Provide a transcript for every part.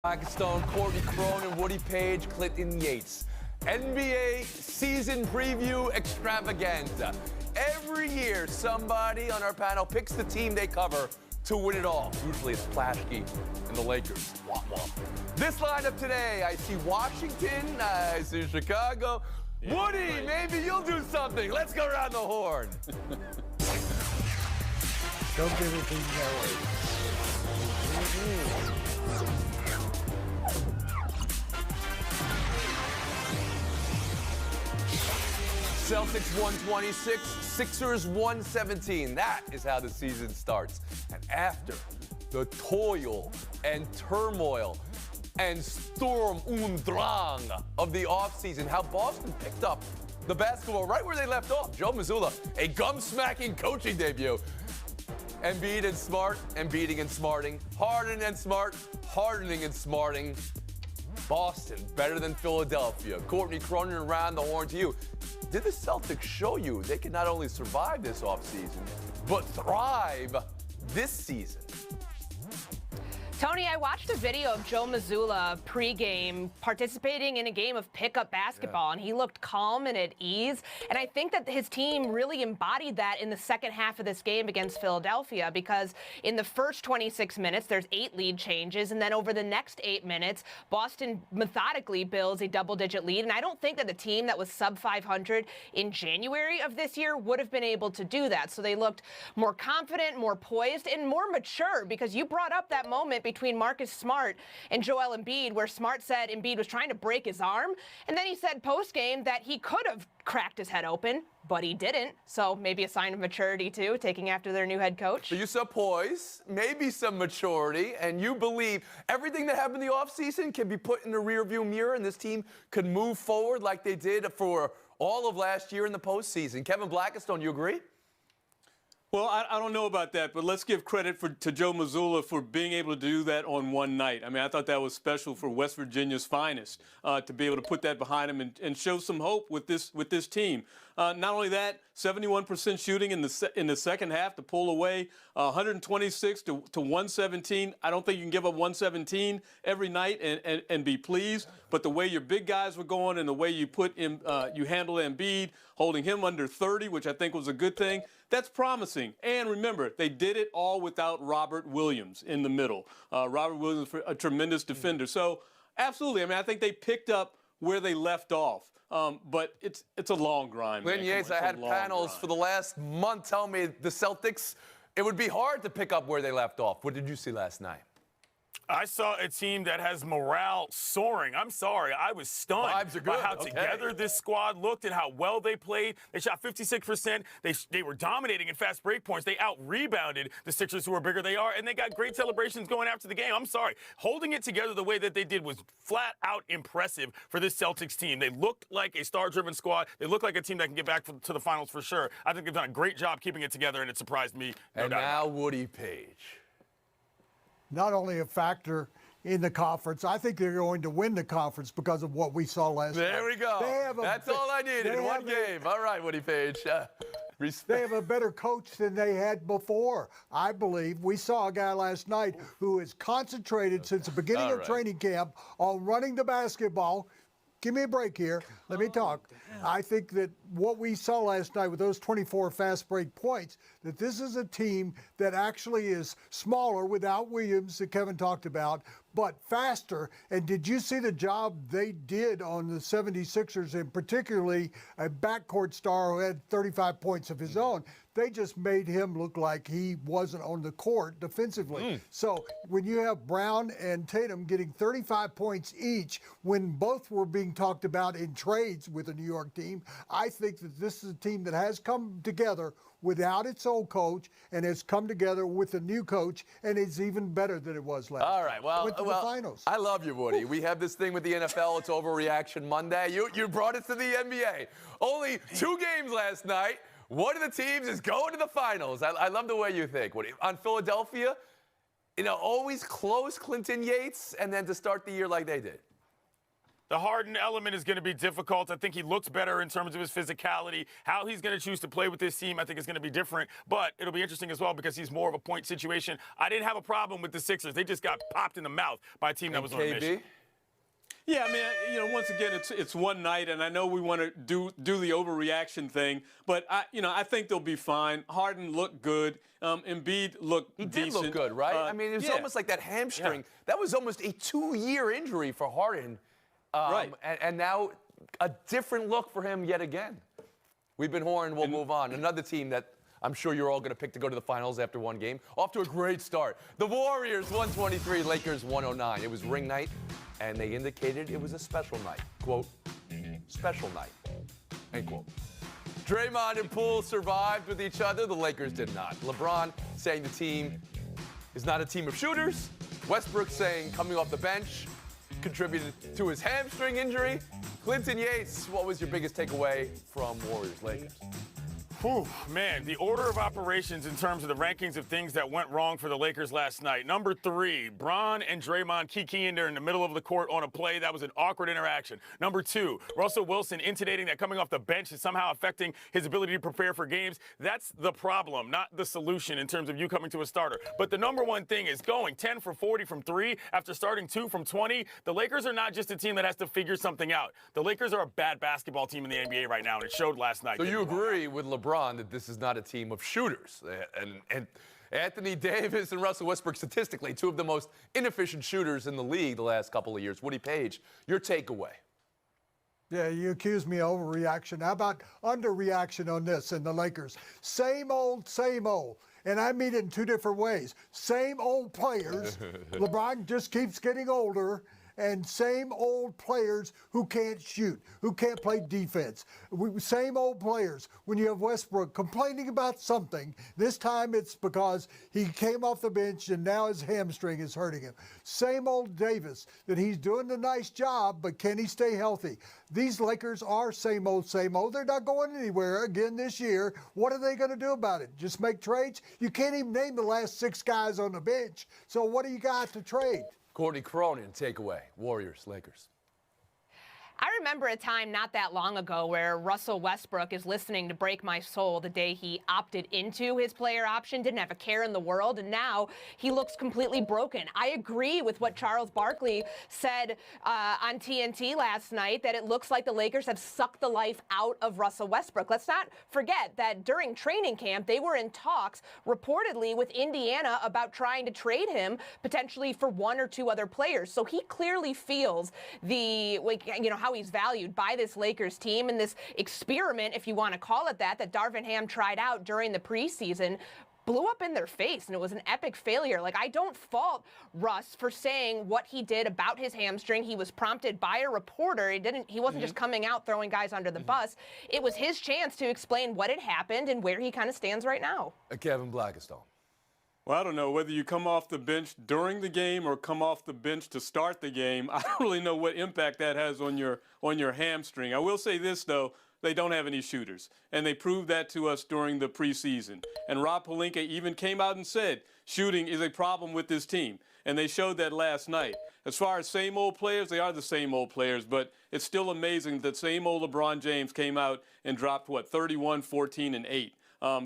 Blackstone, Courtney Cronin, Woody Page, Clinton Yates. NBA season preview extravaganza. Every year, somebody on our panel picks the team they cover to win it all. Usually it's Plashke and the Lakers. Womp womp. This lineup today, I see Washington, I see Chicago. Yeah, Woody, right. Maybe you'll do something. Let's go around the horn. Don't give it that way. Celtics 126, Sixers 117. That is how the season starts. And after the toil and turmoil and Sturm und Drang of the offseason, how Boston picked up the basketball right where they left off. Joe Mazzulla, a gum-smacking coaching debut. Embiid and Smart, Embiiding and smarting. Harden and Smart, hardening and smarting. Boston better than Philadelphia. Courtney Cronin around the horn to you. Did the Celtics show you they can not only survive this offseason, but thrive this season? Tony, I watched a video of Joe Mazzulla pregame participating in a game of pickup basketball, and he looked calm and at ease. And I think that his team really embodied that in the second half of this game against Philadelphia, because in the first 26 minutes, there's 8 lead changes, and then over the next 8 minutes, Boston methodically builds a double-digit lead. And I don't think that the team that was sub-500 in January of this year would have been able to do that. So they looked more confident, more poised, and more mature, because you brought up that moment between Marcus Smart and Joel Embiid, where Smart said Embiid was trying to break his arm, and then he said post-game that he could have cracked his head open, but he didn't. So maybe a sign of maturity, too, taking after their new head coach. So you saw poise, maybe some maturity, and you believe everything that happened in the offseason can be put in the rearview mirror, and this team could move forward like they did for all of last year in the postseason. Kevin Blackstone, you agree? Well, I don't know about that, but let's give credit to Joe Mazzulla for being able to do that on one night. I mean, I thought that was special for West Virginia's finest to be able to put that behind him and show some hope with this team. Not only that, 71% shooting in the second half to pull away, 126 to 117. I don't think you can give up 117 every night and be pleased. But the way your big guys were going and the way you you handle Embiid, holding him under 30, which I think was a good thing, that's promising. And remember, they did it all without Robert Williams in the middle. Robert Williams, a tremendous defender. So absolutely, I mean, I think they picked up where they left off. But it's a long grind. Clinton Yates, I had panels for the last month tell me the Celtics, it would be hard to pick up where they left off. What did you see last night? I saw a team that has morale soaring. I'm sorry, I was stunned by how together this squad looked and how well they played. They shot 56%. They were dominating in fast break points. They out-rebounded the Sixers, who are bigger they are, and they got great celebrations going after the game. I'm sorry. Holding it together the way that they did was flat-out impressive for this Celtics team. They looked like a star-driven squad. They look like a team that can get back to the finals for sure. I think they've done a great job keeping it together, and it surprised me. And now Woody Page. Not only a factor in the conference, I think they're going to win the conference because of what we saw last night. There we go. That's all I needed in one game. All right, Woody Page. They have a better coach than they had before, I believe. We saw a guy last night who is concentrated since the beginning of training camp on running the basketball. Give me a break here. Let me talk. I think that what we saw last night with those 24 fast break points, that this is a team that actually is smaller without Williams that Kevin talked about, but faster. And did you see the job they did on the 76ers, and particularly a backcourt star who had 35 points of his own? They just made him look like he wasn't on the court defensively. So when you have Brown and Tatum getting 35 points each, when both were being talked about in trades with the New York team, I think that this is a team that has come together without its old coach and has come together with a new coach, and is even better than it was last. All right, well, went to the finals. I love you, Woody. We have this thing with the NFL. It's Overreaction Monday. You brought it to the NBA. Only 2 games last night. One of the teams is going to the finals. I love the way you think, Woody. On Philadelphia, always close, Clinton Yates, and then to start the year like they did. The Harden element is going to be difficult. I think he looks better in terms of his physicality. How he's going to choose to play with this team, I think, is going to be different. But it'll be interesting as well because he's more of a point situation. I didn't have a problem with the Sixers. They just got popped in the mouth by a team that was on a mission. Yeah, I mean, once again, it's one night, and I know we want to do the overreaction thing, but I think they'll be fine. Harden looked good. Embiid looked decent. He did look good, right? I mean, it was almost like that hamstring. Yeah. That was almost a 2-year injury for Harden. Right. And now a different look for him yet again. We've been horned. We'll move on. Another team that I'm sure you're all going to pick to go to the finals after one game. Off to a great start. The Warriors 123, Lakers 109. It was ring night, and they indicated it was a special night. Quote, special night, end quote. Draymond and Poole survived with each other. The Lakers did not. LeBron saying the team is not a team of shooters. Westbrook saying coming off the bench contributed to his hamstring injury. Clinton Yates, what was your biggest takeaway from Warriors-Lakers? Whew, man, the order of operations in terms of the rankings of things that went wrong for the Lakers last night. Number 3, Bron and Draymond kikiing there in the middle of the court on a play. That was an awkward interaction. Number 2, Russell Wilson intimating that coming off the bench is somehow affecting his ability to prepare for games. That's the problem, not the solution in terms of you coming to a starter. But the number one thing is going 10 for 40 from 3 after starting 2 from 20. The Lakers are not just a team that has to figure something out. The Lakers are a bad basketball team in the NBA right now, and it showed last night. So you agree with LeBron that this is not a team of shooters. And Anthony Davis and Russell Westbrook, statistically, 2 of the most inefficient shooters in the league the last couple of years. Woody Page, your takeaway? Yeah, you accuse me of overreaction. How about underreaction on this in the Lakers? Same old, same old. And I mean it in 2 different ways. Same old players. LeBron just keeps getting older. And same old players who can't shoot, who can't play defense. Same old players. When you have Westbrook complaining about something, this time it's because he came off the bench and now his hamstring is hurting him. Same old Davis, that he's doing a nice job, but can he stay healthy? These Lakers are same old, same old. They're not going anywhere again this year. What are they going to do about it? Just make trades? You can't even name the last 6 guys on the bench. So what do you got to trade? Courtney Cronin, takeaway. Warriors, Lakers. I remember a time not that long ago where Russell Westbrook is listening to Break My Soul the day he opted into his player option, didn't have a care in the world, and now he looks completely broken. I agree with what Charles Barkley said on TNT last night, that it looks like the Lakers have sucked the life out of Russell Westbrook. Let's not forget that during training camp, they were in talks reportedly with Indiana about trying to trade him potentially for 1 or 2 other players. So he clearly feels how he's valued by this Lakers team, and this experiment, if you want to call it that Darvin Ham tried out during the preseason blew up in their face, and it was an epic failure. Like, I don't fault Russ for saying what he did about his hamstring. He was prompted by a reporter. He wasn't just coming out throwing guys under the bus. It was his chance to explain what had happened and where he kind of stands right now. Kevin Blackistone. Well, I don't know whether you come off the bench during the game or come off the bench to start the game. I don't really know what impact that has on your hamstring. I will say this, though. They don't have any shooters, and they proved that to us during the preseason. And Rob Pelinka even came out and said shooting is a problem with this team, and they showed that last night. As far as same old players, they are the same old players, but it's still amazing that same old LeBron James came out and dropped, 31, 14, and 8.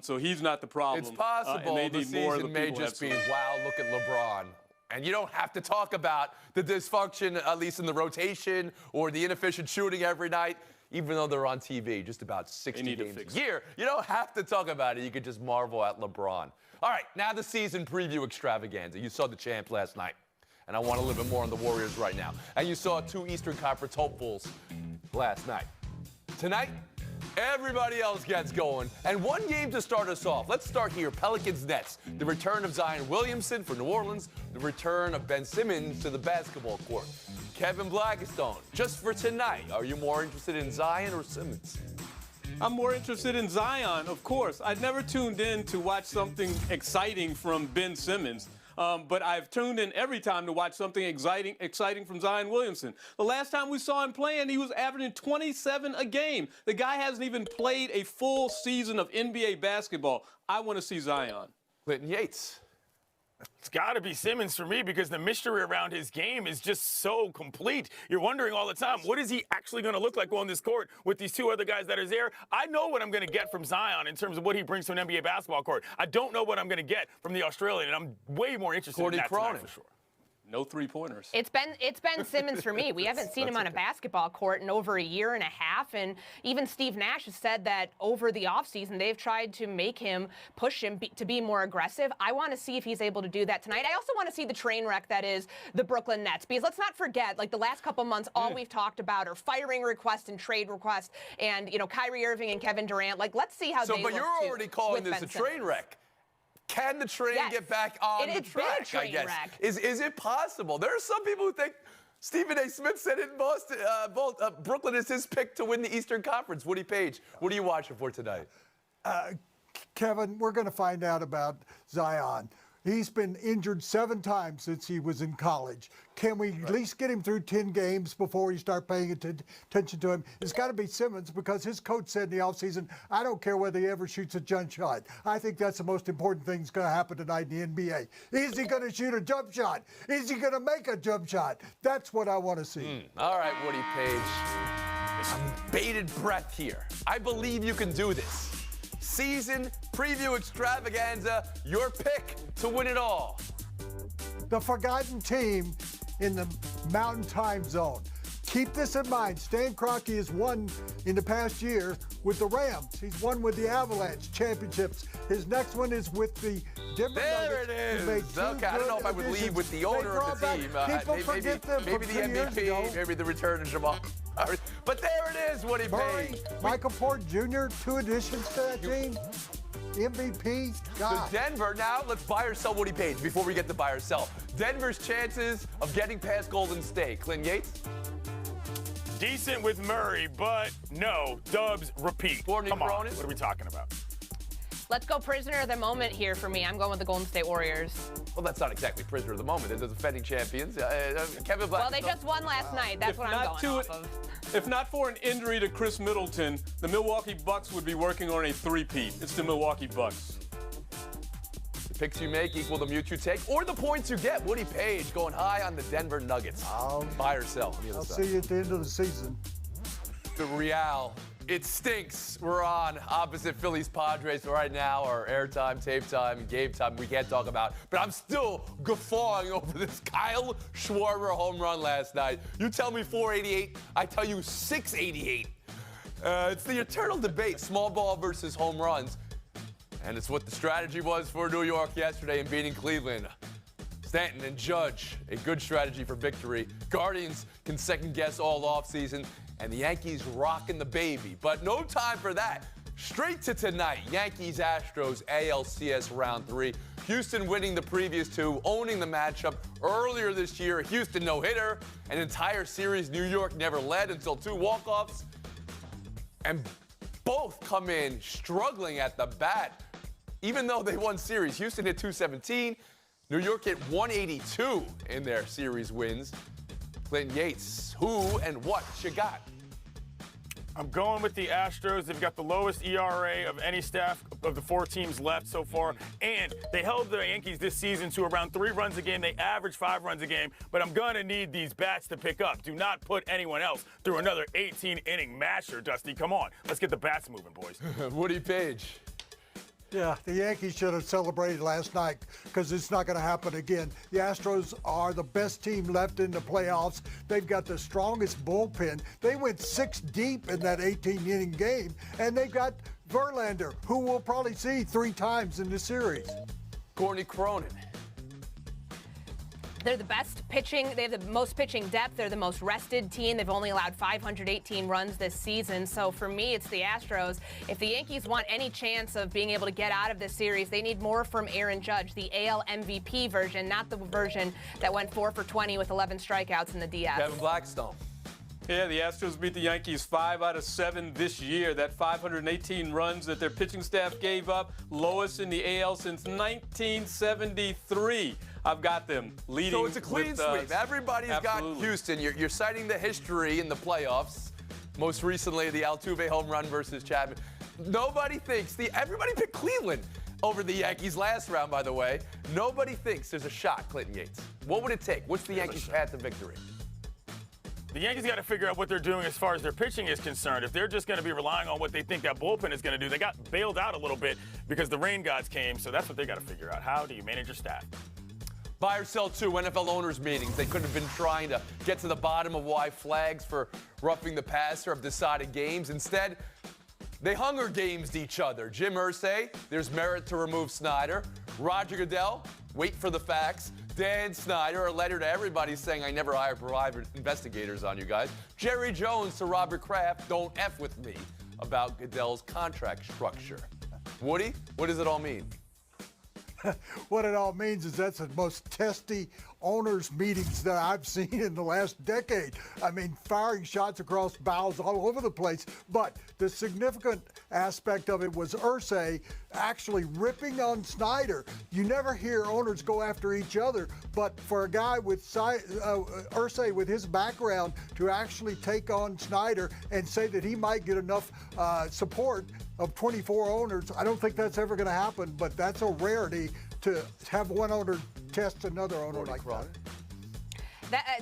So he's not the problem. It's possible and they the need more of season the may people just be, have wow, look at LeBron. And you don't have to talk about the dysfunction, at least in the rotation, or the inefficient shooting every night, even though they're on TV just about 60 games a year. You don't have to talk about it. You could just marvel at LeBron. All right, now the season preview extravaganza. You saw the champ last night, and I want a little bit more on the Warriors right now. And you saw 2 Eastern Conference hopefuls last night. Tonight, everybody else gets going. And one game to start us off. Let's start here. Pelicans-Nets. The return of Zion Williamson for New Orleans. The return of Ben Simmons to the basketball court. Kevin Blackistone, just for tonight, are you more interested in Zion or Simmons? I'm more interested in Zion, of course. I'd never tuned in to watch something exciting from Ben Simmons. But I've tuned in every time to watch something exciting from Zion Williamson. The last time we saw him playing, he was averaging 27 a game. The guy hasn't even played a full season of NBA basketball. I want to see Zion. Clinton Yates. It's got to be Simmons for me because the mystery around his game is just so complete. You're wondering all the time, what is he actually going to look like on this court with these two other guys that are there? I know what I'm going to get from Zion in terms of what he brings to an NBA basketball court. I don't know what I'm going to get from the Australian, and I'm way more interested in that tonight for sure. No three-pointers. It's been Simmons for me. We haven't seen him on a basketball court in over a year and a half, and even Steve Nash has said that over the offseason they've tried to make him, push him to be more aggressive. I want to see if he's able to do that tonight. I also want to see the train wreck that is the Brooklyn Nets, because let's not forget, like the last couple months, all we've talked about are firing requests and trade requests, and Kyrie Irving and Kevin Durant. Like, let's see how they look. But you're already calling this a train wreck. Can the train get back on the track, I guess? Is it possible? There are some people who think Stephen A. Smith said it in Boston. Brooklyn is his pick to win the Eastern Conference. Woody Page, what are you watching for tonight? Kevin, we're going to find out about Zion. He's been injured 7 times since he was in college. Can we at least get him through 10 games before we start paying attention to him? It's got to be Simmons because his coach said in the offseason, I don't care whether he ever shoots a jump shot. I think that's the most important thing that's going to happen tonight in the NBA. Is he going to shoot a jump shot? Is he going to make a jump shot? That's what I want to see. All right, Woody Page. Some bated breath here. I believe you can do this. Season preview extravaganza, your pick to win it all. The forgotten team in the Mountain Time Zone. Keep this in mind. Stan Kroenke has won in the past year with the Rams. He's won with the Avalanche championships. His next one is with the Denver Nuggets. There it is. Okay, I don't know if I would leave with the owner of the team. People forget them maybe the MVP, maybe the return of Jamal. But there it is, Woody Page. Michael Porter Jr., 2 additions to that team. MVP. God. So Denver, now let's buy or sell Woody Page before we get to buy or sell. Denver's chances of getting past Golden State. Clinton Yates? Decent with Murray, but no. Dubs repeat. Come on. What are we talking about? Let's go prisoner of the moment here for me. I'm going with the Golden State Warriors. Well, that's not exactly prisoner of the moment. They're the defending champions. Kevin Black. Well, they just won last night. That's what I'm going off of. If not for an injury to Chris Middleton, the Milwaukee Bucks would be working on a three-peat. It's the Milwaukee Bucks. The picks you make equal the mute you take or the points you get. Woody Page going high on the Denver Nuggets. Buy or sell. I'll see you at the end of the season. The Real. It stinks. We're on opposite Phillies Padres right now. Our airtime, tape time, and game time we can't talk about. But I'm still guffawing over this Kyle Schwarber home run last night. You tell me 488, I tell you 688. It's the eternal debate, small ball versus home runs. And it's what the strategy was for New York yesterday in beating Cleveland. Stanton and Judge, a good strategy for victory. Guardians can second guess all offseason. And the Yankees rocking the baby. But no time for that. Straight to tonight. Yankees-Astros ALCS Round 3. Houston winning the previous 2, owning the matchup. Earlier this year, a Houston no-hitter. An entire series New York never led until 2 walk-offs. And both come in struggling at the bat. Even though they won series, Houston hit 217. New York hit 182 in their series wins. Clinton Yates, who and what you got? I'm going with the Astros. They've got the lowest ERA of any staff of the 4 teams left so far. And they held the Yankees this season to around 3 runs a game. They average 5 runs a game. But I'm going to need these bats to pick up. Do not put anyone else through another 18-inning masher, Dusty. Come on. Let's get the bats moving, boys. Woody Page. Yeah, the Yankees should have celebrated last night because it's not going to happen again. The Astros are the best team left in the playoffs. They've got the strongest bullpen. They went 6 deep in that 18-inning game, and they've got Verlander, who we'll probably see 3 times in the series. Courtney Cronin. They're the best pitching. They have the most pitching depth. They're the most rested team. They've only allowed 518 runs this season. So for me, it's the Astros. If the Yankees want any chance of being able to get out of this series, they need more from Aaron Judge, the AL MVP version, not the version that went 4 for 20 with 11 strikeouts in the DS. Kevin Blackstone. Yeah, the Astros beat the Yankees 5 out of 7 this year. That 518 runs that their pitching staff gave up, lowest in the AL since 1973. I've got them leading. So it's a clean sweep. Everybody's got Houston. You're citing the history in the playoffs. Most recently, the Altuve home run versus Chapman. Nobody thinks everybody picked Cleveland. over the Yankees last round, by the way. Nobody thinks there's a shot, Clinton Yates. What would it take? What's the Yankees' path to victory? The Yankees got to figure out what they're doing as far as their pitching is concerned. If they're just going to be relying on what they think that bullpen is going to do, they got bailed out a little bit because the rain gods came. So that's what they got to figure out. How do you manage your staff? Buy or sell two NFL owners meetings. They could have been trying to get to the bottom of why flags for roughing the passer have decided games. Instead, they Hunger Games each other. Jim Irsay, there's merit to remove Snyder. Roger Goodell, wait for the facts. Dan Snyder, a letter to everybody saying I never hire private investigators on you guys. Jerry Jones to Robert Kraft, don't F with me about Goodell's contract structure. Woody, what does it all mean? What it all means is that's the most testy owners meetings that I've seen in the last decade. I mean, firing shots across bows all over the place. But the significant aspect of it was Irsay actually ripping on Snyder. You never hear owners go after each other, but for a guy with Irsay with his background to actually take on Snyder and say that he might get enough support of 24 owners, I don't think that's ever going to happen, but that's a rarity to have one owner test another owner like that.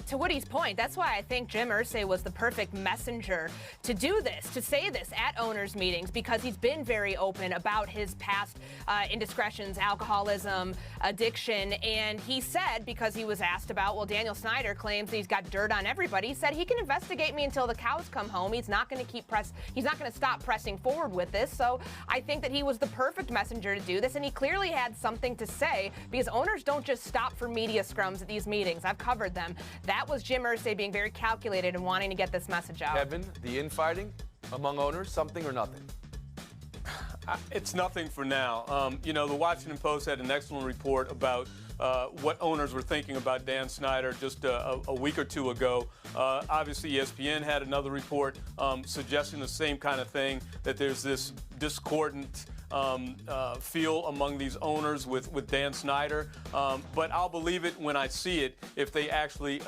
To Woody's point, that's why I think Jim Irsay was the perfect messenger to do this, to say this at owners' meetings, because he's been very open about his past indiscretions, alcoholism, addiction, and he said, because he was asked about, well, Daniel Snyder claims that he's got dirt on everybody. He said he can investigate me until the cows come home. He's not going to he's not going to stop pressing forward with this. So I think that he was the perfect messenger to do this, and he clearly had something to say, because owners don't just stop for media scrums at these meetings. I've covered them. That was Jim Irsay being very calculated and wanting to get this message out. Kevin, the infighting among owners, something or nothing? It's nothing for now. You know, the Washington Post had an excellent report about what owners were thinking about Dan Snyder just a week or two ago. Obviously, ESPN had another report suggesting the same kind of thing, that there's this discordant feel among these owners with Dan Snyder, but I'll believe it when I see it if they actually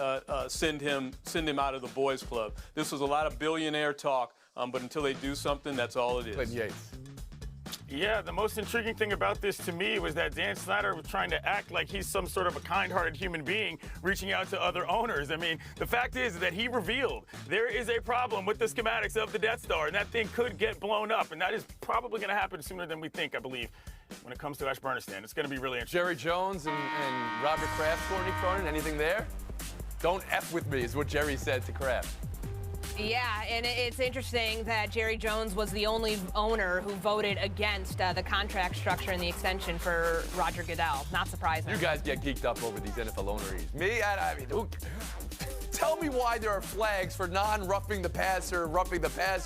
send him out of the boys club. This was a lot of billionaire talk, but until they do something, that's all it is. Clinton Yates. Yeah, the most intriguing thing about this to me was that Dan Snyder was trying to act like he's some sort of a kind-hearted human being reaching out to other owners. I mean, the fact is that he revealed there is a problem with the schematics of the Death Star, and that thing could get blown up, and that is probably going to happen sooner than we think, I believe, when it comes to Ashburnistan. It's going to be really interesting. Jerry Jones and Robert Kraft, Courtney Cronin, anything there? Don't F with me is what Jerry said to Kraft. Yeah, and it's interesting that Jerry Jones was the only owner who voted against the contract structure and the extension for Roger Goodell. Not surprising. You guys get geeked up over these NFL owners. Me, I mean, tell me why there are flags for non-roughing the passer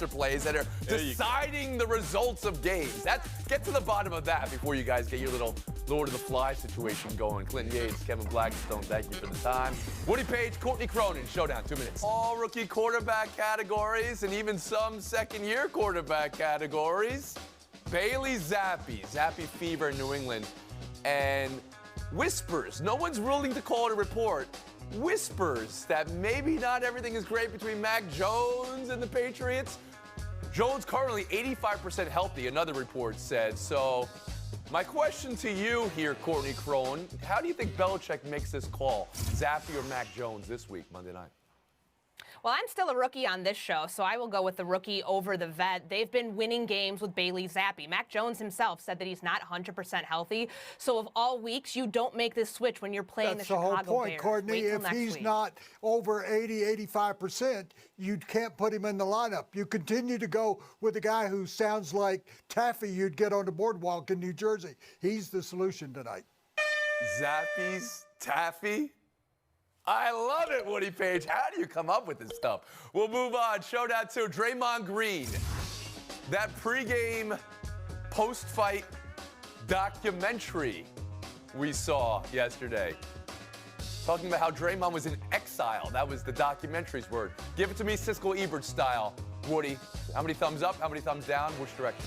plays that are deciding the results of games. Get to the bottom of that before you guys get your little Lord of the Fly situation going. Clinton Yates, Kevin Blackstone, thank you for the time. Woody Page, Courtney Cronin, Showdown, 2 minutes. All rookie quarterback categories and even some second-year quarterback categories. Bailey Zappi fever in New England, and whispers, no one's willing to call it a report, whispers that maybe not everything is great between Mac Jones and the Patriots. Jones currently 85% healthy, another report said. So my question to you here, Courtney Crone, how do you think Belichick makes this call, Zappi or Mac Jones this week, Monday night? Well, I'm still a rookie on this show, so I will go with the rookie over the vet. They've been winning games with Bailey Zappi. Mac Jones himself said that he's not 100% healthy. So of all weeks, you don't make this switch when you're playing the Chicago Bears. That's the whole point, Courtney. If he's not over 80, 85%, you can't put him in the lineup. You continue to go with a guy who sounds like Taffy you'd get on the boardwalk in New Jersey. He's the solution tonight. Zappi's Taffy? I love it, Woody Page. How do you come up with this stuff? We'll move on. Showdown 2, Draymond Green. That pregame, post-fight documentary we saw yesterday. Talking about how Draymond was in exile. That was the documentary's word. Give it to me Siskel Ebert style, Woody. How many thumbs up? How many thumbs down? Which direction?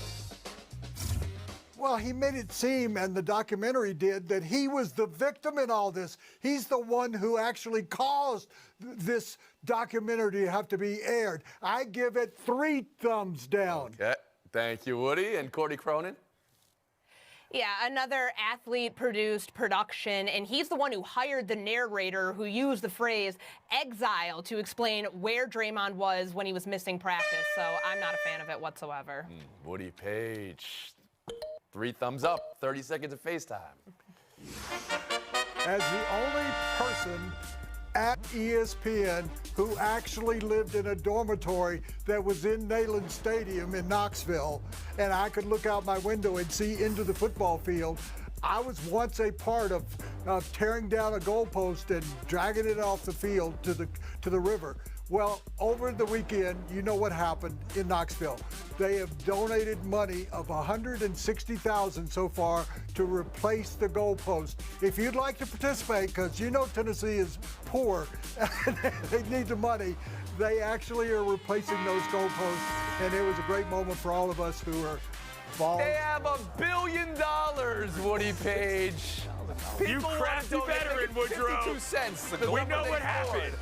Well, he made it seem, and the documentary did, that he was the victim in all this. He's the one who actually caused this documentary to have to be aired. I give it 3 thumbs down. Okay. Thank you, Woody. And Courtney Cronin? Yeah, another athlete-produced production, and he's the one who hired the narrator who used the phrase exile to explain where Draymond was when he was missing practice, so I'm not a fan of it whatsoever. Woody Page, 3 thumbs up, 30 seconds of FaceTime. As the only person at ESPN who actually lived in a dormitory that was in Neyland Stadium in Knoxville, and I could look out my window and see into the football field. I was once a part of tearing down a goalpost and dragging it off the field to the river. Well, over the weekend, you know what happened in Knoxville. They have donated money of $160,000 so far to replace the goalpost. If you'd like to participate, because you know Tennessee is poor and they need the money, they actually are replacing those goalposts, and it was a great moment for all of us who are involved. They have $1 billion, Woody Page. You crafty veteran, Woodrow. 52 cents. We know what happened.